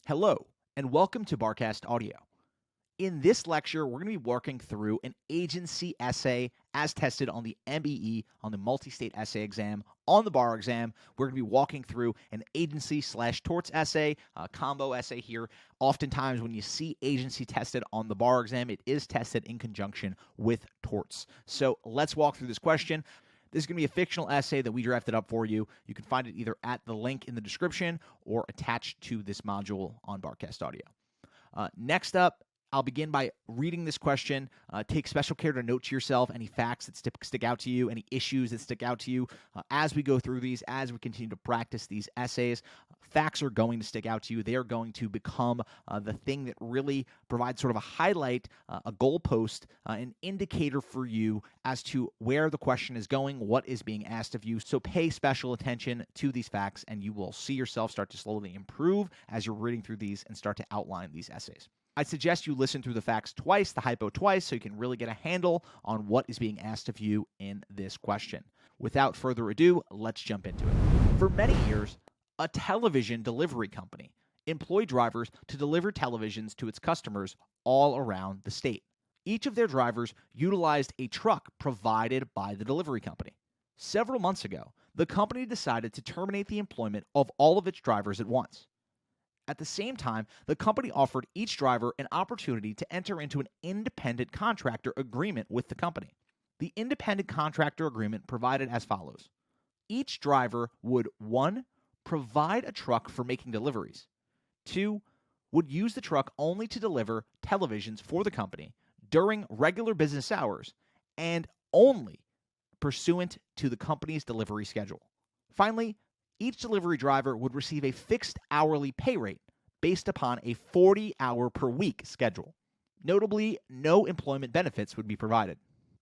Hello, and welcome to Barcast Audio. In this lecture, we're going to be working through an agency essay as tested on the MBE, on the multi-state essay exam, on the bar exam. We're going to be walking through an agency/torts essay, a combo essay here. Oftentimes, when you see agency tested on the bar exam, it is tested in conjunction with torts. So let's walk through this question. This is going to be a fictional essay that we drafted up for you. You can find it either at the link in the description or attached to this module on Barcast Audio. Next up, I'll begin by reading this question. Take special care to note to yourself any facts that stick out to you, any issues that stick out to you. As we go through these, as we continue to practice these essays, facts are going to stick out to you. They are going to become the thing that really provides sort of a highlight, a goalpost, an indicator for you as to where the question is going, what is being asked of you. So pay special attention to these facts, and you will see yourself start to slowly improve as you're reading through these and start to outline these essays. I suggest you listen through the facts twice, the hypo twice, so you can really get a handle on what is being asked of you in this question. Without further ado, let's jump into it. For many years, a television delivery company employed drivers to deliver televisions to its customers all around the state. Each of their drivers utilized a truck provided by the delivery company. Several months ago, the company decided to terminate the employment of all of its drivers at once. At the same time, the company offered each driver an opportunity to enter into an independent contractor agreement with the company. The independent contractor agreement provided as follows. Each driver would 1. Provide a truck for making deliveries. 2. Would use the truck only to deliver televisions for the company during regular business hours and only pursuant to the company's delivery schedule. Finally, each delivery driver would receive a fixed hourly pay rate based upon a 40-hour per week schedule. Notably, no employment benefits would be provided.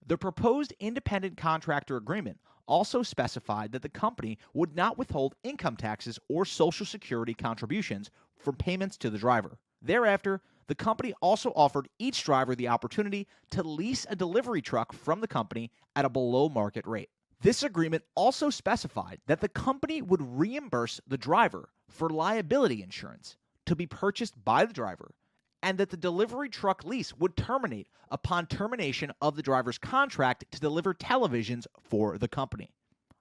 The proposed independent contractor agreement also specified that the company would not withhold income taxes or Social Security contributions from payments to the driver. Thereafter, the company also offered each driver the opportunity to lease a delivery truck from the company at a below-market rate. This agreement also specified that the company would reimburse the driver for liability insurance to be purchased by the driver, and that the delivery truck lease would terminate upon termination of the driver's contract to deliver televisions for the company.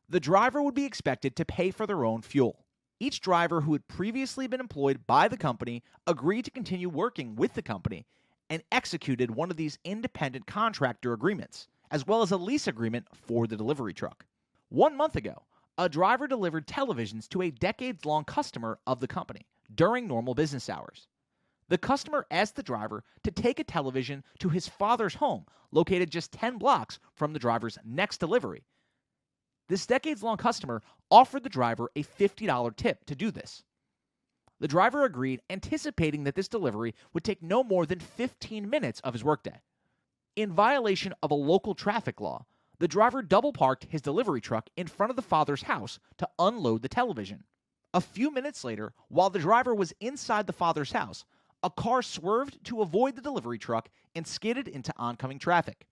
The driver would be expected to pay for their own fuel. Each driver who had previously been employed by the company agreed to continue working with the company and executed one of these independent contractor agreements, as well as a lease agreement for the delivery truck. 1 month ago, a driver delivered televisions to a decades-long customer of the company during normal business hours. The customer asked the driver to take a television to his father's home, located just 10 blocks from the driver's next delivery. This decades-long customer offered the driver a $50 tip to do this. The driver agreed, anticipating that this delivery would take no more than 15 minutes of his workday. In violation of a local traffic law, the driver double-parked his delivery truck in front of the father's house to unload the television. A few minutes later, while the driver was inside the father's house, a car swerved to avoid the delivery truck and skidded into oncoming traffic.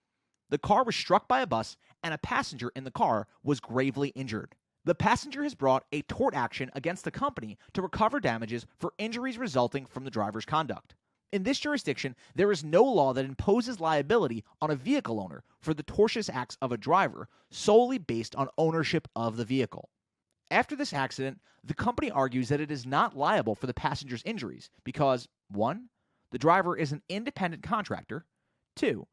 The car was struck by a bus, and a passenger in the car was gravely injured. The passenger has brought a tort action against the company to recover damages for injuries resulting from the driver's conduct. In this jurisdiction, there is no law that imposes liability on a vehicle owner for the tortious acts of a driver solely based on ownership of the vehicle. After this accident, the company argues that it is not liable for the passenger's injuries because 1. The driver is an independent contractor. 2.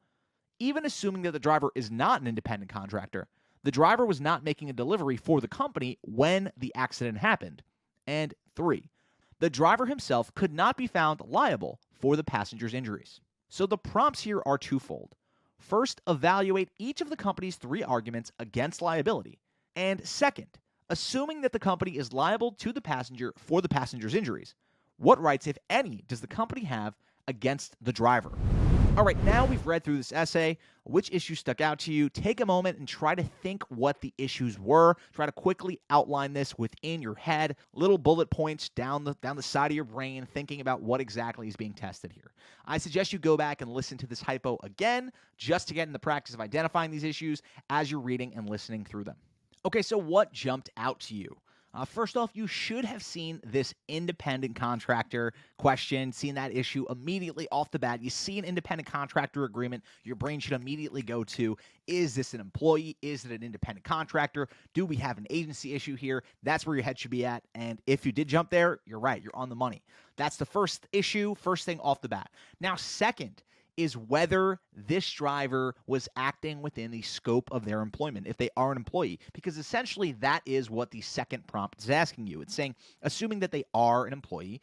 Even assuming that the driver is not an independent contractor, the driver was not making a delivery for the company when the accident happened. And 3. The driver himself could not be found liable for the passenger's injuries. So the prompts here are twofold. First, evaluate each of the company's 3 arguments against liability. And second, assuming that the company is liable to the passenger for the passenger's injuries, what rights, if any, does the company have against the driver? All right, now we've read through this essay. Which issues stuck out to you? Take a moment and try to think what the issues were. Try to quickly outline this within your head. Little bullet points down the side of your brain, thinking about what exactly is being tested here. I suggest you go back and listen to this hypo again, just to get in the practice of identifying these issues as you're reading and listening through them. Okay, so what jumped out to you? First off, you should have seen this independent contractor question, seen that issue immediately off the bat. You see an independent contractor agreement, your brain should immediately go to, is this an employee? Is it an independent contractor? Do we have an agency issue here? That's where your head should be at. And if you did jump there, you're right, you're on the money. That's the first issue, first thing off the bat. Now, second is whether this driver was acting within the scope of their employment, if they are an employee, because essentially that is what the second prompt is asking you. It's saying, assuming that they are an employee,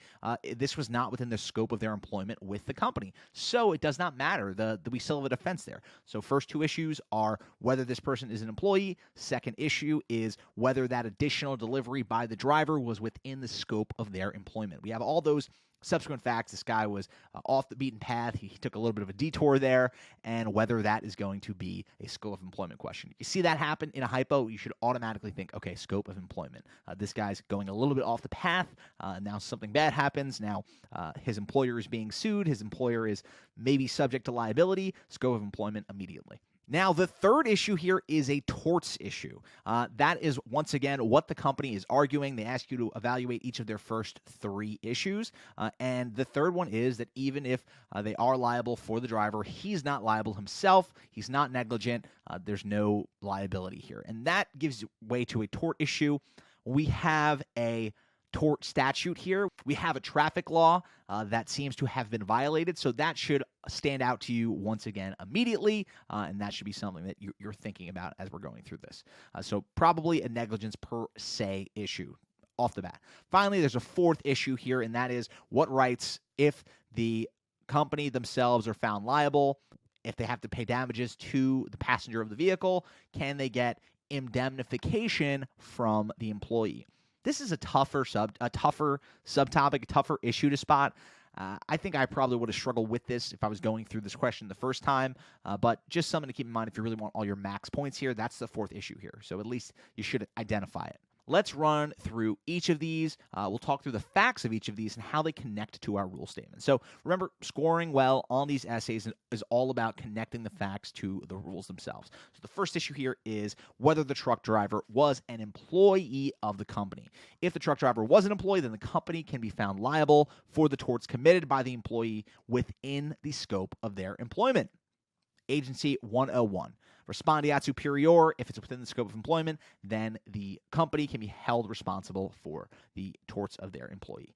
this was not within the scope of their employment with the company. So it does not matter. We still have a defense there. So first two issues are whether this person is an employee. Second issue is whether that additional delivery by the driver was within the scope of their employment. We have all those subsequent facts. This guy was off the beaten path. He took a little bit of a detour there, and whether that is going to be a scope of employment question. You see that happen in a hypo, you should automatically think, okay, scope of employment. This guy's going a little bit off the path. Now something bad happens. Now his employer is being sued. His employer is maybe subject to liability. Scope of employment immediately. Now, the third issue here is a torts issue. That is, once again, what the company is arguing. They ask you to evaluate each of their first three issues. And the third one is that even if they are liable for the driver, he's not liable himself. He's not negligent. There's no liability here. And that gives way to a tort issue. We have a tort statute here. We have a traffic law that seems to have been violated, so that should stand out to you once again immediately, and that should be something that you're thinking about as we're going through this. So probably a negligence per se issue off the bat. Finally, there's a fourth issue here, and that is what rights, if the company themselves are found liable, if they have to pay damages to the passenger of the vehicle, can they get indemnification from the employee? This is a tougher subtopic, a tougher issue to spot. I think I probably would have struggled with this if I was going through this question the first time, but just something to keep in mind if you really want all your max points here. That's the fourth issue here, so at least you should identify it. Let's run through each of these. We'll talk through the facts of each of these and how they connect to our rule statement. So remember, scoring well on these essays is all about connecting the facts to the rules themselves. So the first issue here is whether the truck driver was an employee of the company. If the truck driver was an employee, then the company can be found liable for the torts committed by the employee within the scope of their employment. Agency 101. Respondeat superior, if it's within the scope of employment, then the company can be held responsible for the torts of their employee.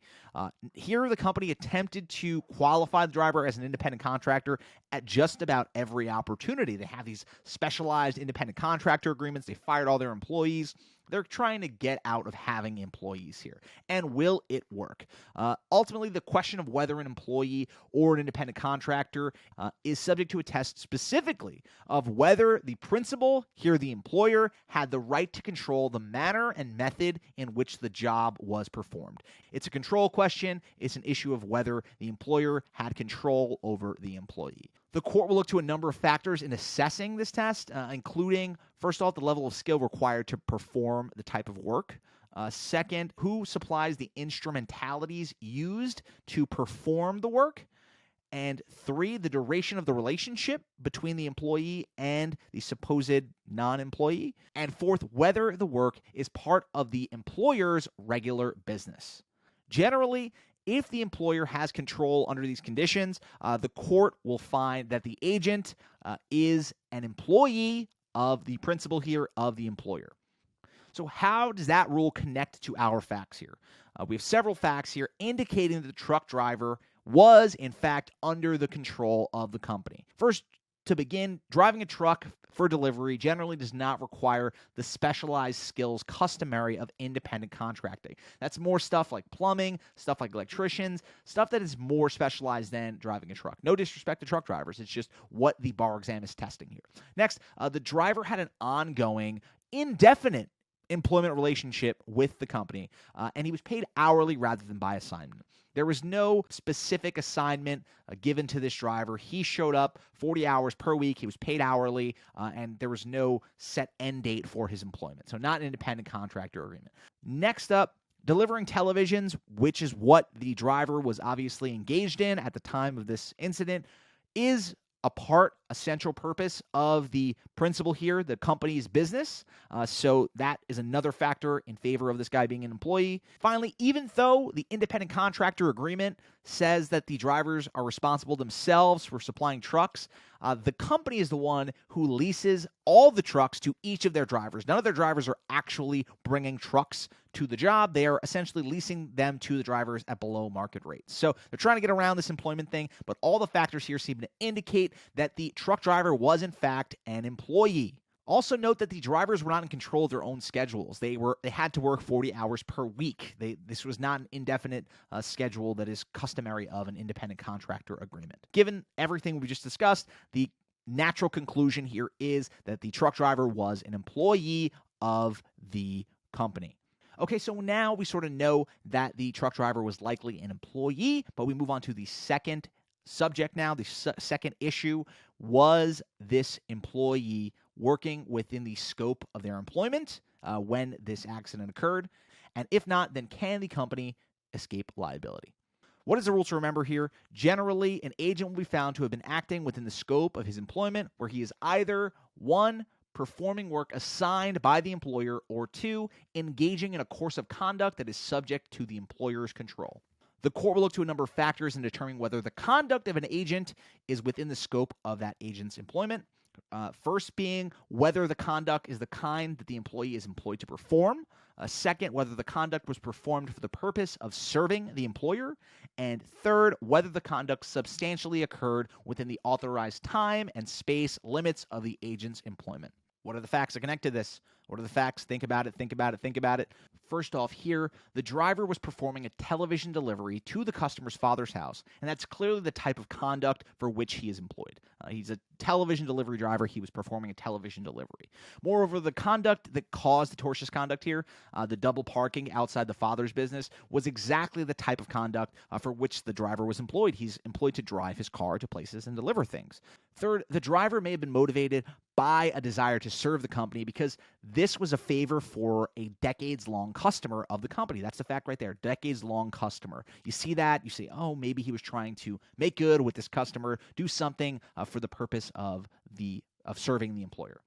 Here, the company attempted to qualify the driver as an independent contractor at just about every opportunity. They have these specialized independent contractor agreements. They fired all their employees. They're trying to get out of having employees here. And will it work? Ultimately, the question of whether an employee or an independent contractor is subject to a test specifically of whether the principal, here the employer, had the right to control the manner and method in which the job was performed. It's a control question. It's an issue of whether the employer had control over the employee. The court will look to a number of factors in assessing this test, including, first off, the level of skill required to perform the type of work. Second, who supplies the instrumentalities used to perform the work. And three, the duration of the relationship between the employee and the supposed non-employee. And fourth, whether the work is part of the employer's regular business. Generally, if the employer has control under these conditions, the court will find that the agent is an employee of the principal here, of the employer. So how does that rule connect to our facts here? We have several facts here indicating that the truck driver was, in fact, under the control of the company. First, to begin, driving a truck for delivery generally does not require the specialized skills customary of independent contracting. That's more stuff like plumbing, stuff like electricians, stuff that is more specialized than driving a truck. No disrespect to truck drivers. It's just what the bar exam is testing here. Next, the driver had an ongoing, indefinite employment relationship with the company, and he was paid hourly rather than by assignment. There was no specific assignment given to this driver. He showed up 40 hours per week. He was paid hourly, and there was no set end date for his employment. So not an independent contractor agreement. Next up, delivering televisions, which is what the driver was obviously engaged in at the time of this incident, is a central purpose of the principal here, the company's business. So that is another factor in favor of this guy being an employee. Finally, even though the independent contractor agreement says that the drivers are responsible themselves for supplying trucks, the company is the one who leases all the trucks to each of their drivers. None of their drivers are actually bringing trucks to the job. They are essentially leasing them to the drivers at below market rates. So they're trying to get around this employment thing, but all the factors here seem to indicate that the truck driver was in fact an employee. Also note that the drivers were not in control of their own schedules. They had to work 40 hours per week. This was not an indefinite schedule that is customary of an independent contractor agreement. Given everything we just discussed, the natural conclusion here is that the truck driver was an employee of the company. Okay, so now we sort of know that the truck driver was likely an employee, but we move on to the second subject now. The second issue: was this employee working within the scope of their employment when this accident occurred? And if not, then can the company escape liability? What is the rule to remember here? Generally, an agent will be found to have been acting within the scope of his employment where he is either 1, performing work assigned by the employer, or 2, engaging in a course of conduct that is subject to the employer's control. The court will look to a number of factors in determining whether the conduct of an agent is within the scope of that agent's employment. First being whether the conduct is the kind that the employee is employed to perform. Second, whether the conduct was performed for the purpose of serving the employer. And third, whether the conduct substantially occurred within the authorized time and space limits of the agent's employment. What are the facts that connect to this? What are the facts? Think about it, think about it, think about it. First off here, the driver was performing a television delivery to the customer's father's house, and that's clearly the type of conduct for which he is employed. He's a television delivery driver. He was performing a television delivery. Moreover, the conduct that caused the tortious conduct here, the double parking outside the father's business, was exactly the type of conduct for which the driver was employed. He's employed to drive his car to places and deliver things. Third, the driver may have been motivated by a desire to serve the company because this was a favor for a decades-long customer of the company. That's the fact right there, decades-long customer. You see that, you say, oh, maybe he was trying to make good with this customer, do something for the purpose of serving the employer.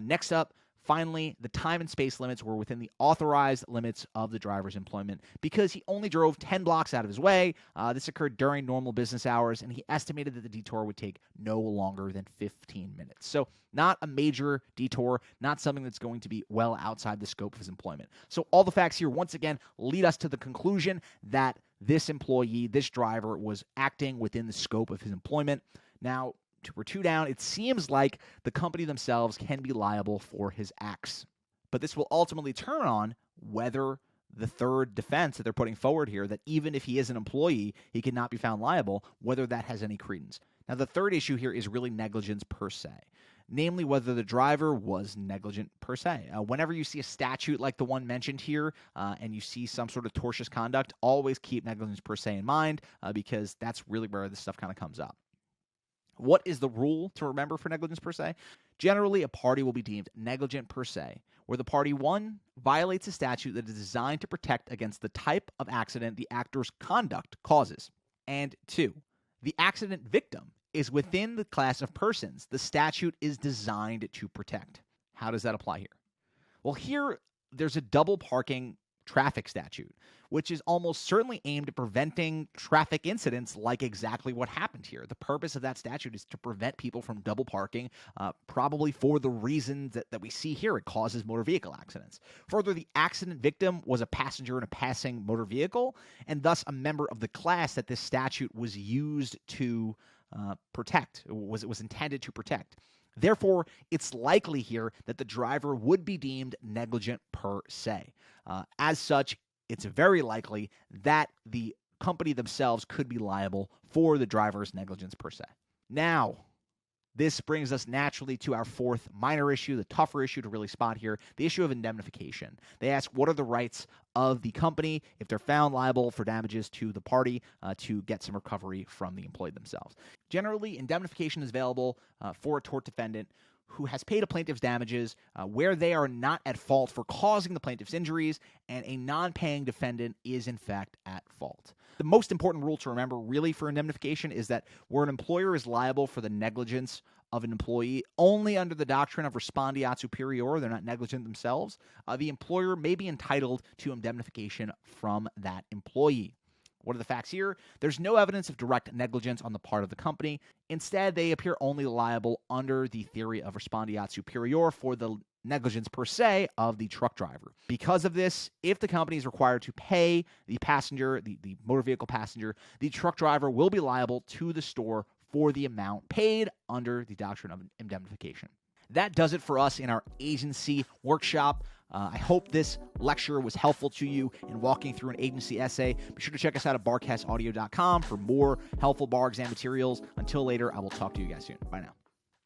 Next up, finally, the time and space limits were within the authorized limits of the driver's employment because he only drove 10 blocks out of his way. This occurred during normal business hours, and he estimated that the detour would take no longer than 15 minutes. So not a major detour, not something that's going to be well outside the scope of his employment. So all the facts here, once again, lead us to the conclusion that this employee, this driver, was acting within the scope of his employment. Now, for 2 down, it seems like the company themselves can be liable for his acts. But this will ultimately turn on whether the third defense that they're putting forward here, that even if he is an employee, he cannot be found liable, whether that has any credence. Now, the third issue here is really negligence per se, namely whether the driver was negligent per se. Whenever you see a statute like the one mentioned here and you see some sort of tortious conduct, always keep negligence per se in mind because that's really where this stuff kind of comes up. What is the rule to remember for negligence per se? Generally, a party will be deemed negligent per se, where the party 1 violates a statute that is designed to protect against the type of accident the actor's conduct causes, and 2, the accident victim is within the class of persons the statute is designed to protect. How does that apply here? Well, here there's a double parking traffic statute, which is almost certainly aimed at preventing traffic incidents like exactly what happened here. The purpose of that statute is to prevent people from double parking, probably for the reasons that we see here. It causes motor vehicle accidents. Further, the accident victim was a passenger in a passing motor vehicle, and thus a member of the class that this statute was used to protect, it was intended to protect. Therefore, it's likely here that the driver would be deemed negligent per se. As such, it's very likely that the company themselves could be liable for the driver's negligence per se. Now, this brings us naturally to our fourth minor issue, the tougher issue to really spot here, the issue of indemnification. They ask what are the rights of the company if they're found liable for damages to the party to get some recovery from the employee themselves. Generally, indemnification is available for a tort defendant who has paid a plaintiff's damages where they are not at fault for causing the plaintiff's injuries, and a non-paying defendant is in fact at fault. The most important rule to remember really for indemnification is that where an employer is liable for the negligence of an employee only under the doctrine of respondeat superior, they're not negligent themselves, the employer may be entitled to indemnification from that employee. What are the facts here? There's no evidence of direct negligence on the part of the company. Instead, they appear only liable under the theory of respondeat superior for the negligence per se of the truck driver. Because of this, if the company is required to pay the passenger, the motor vehicle passenger, the truck driver will be liable to the store for the amount paid under the doctrine of indemnification. That does it for us in our agency workshop. I hope this lecture was helpful to you in walking through an agency essay. Be sure to check us out at barcastaudio.com for more helpful bar exam materials. Until later, I will talk to you guys soon. Bye now.